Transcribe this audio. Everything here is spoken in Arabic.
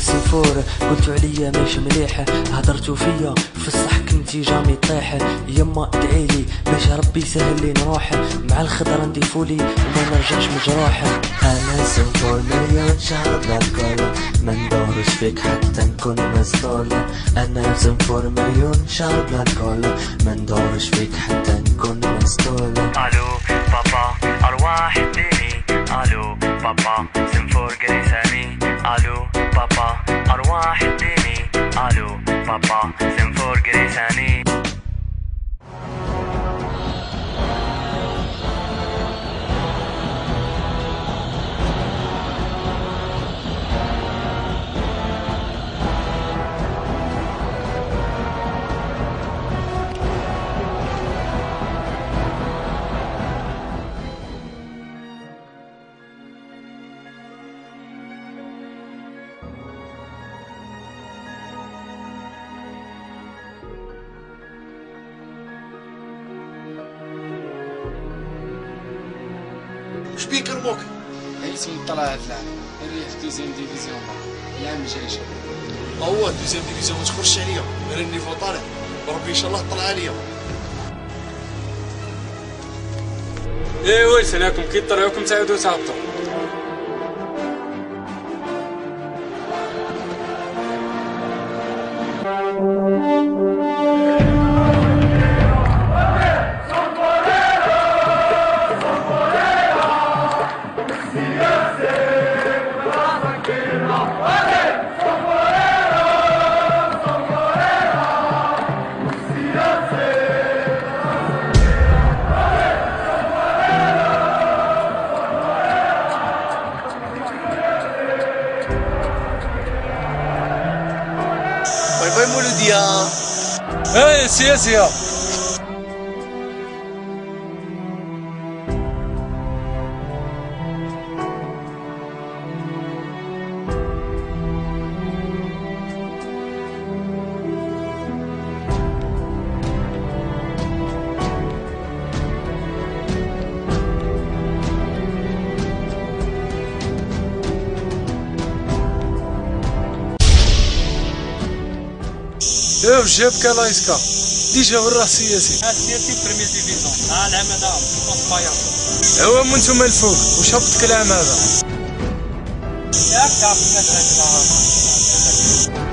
السنفور. قلتوا عليا ماشي مليح، هدرتوا فيا في الصح كنتي جامي طيح. يما ادعيلي باش ربي يسهل لي نروح مع الخضر نديفولي وما نرجعش مجروح. انا سنفور مليون شهر للكل، ما ندورش فيك حتى نكون مسطول. انا سنفور مليون شهر للكل، ما ندورش فيك حتى نكون مسطول. الو بابا ارواح اديني، الو بابا سنفور قريساني، الو بابا ارواح اديني، الو بابا سنفور قريساني. واش بيك رموك؟ عييت من طلع هاد العام، ريح في دوزيام ديفيزيون العام الجاي شهر. هو دوزيام ديفيزيون ما تخرجش عليا، غير النيفو طالع، وربي ان شاء الله طلع عليا. ايوا سناكم كي طلعوكم تعاودوا تهبطوا. باي باي مولوديا. ايه سياسيه. شوف جابك لايسكا ديجا وراه السياسي. السياسي بريمير ديفيزيون العام هذا باير. هو من نتوما الفوق واش هبطك العام هذا؟ ياك تعرف الناس هكذا.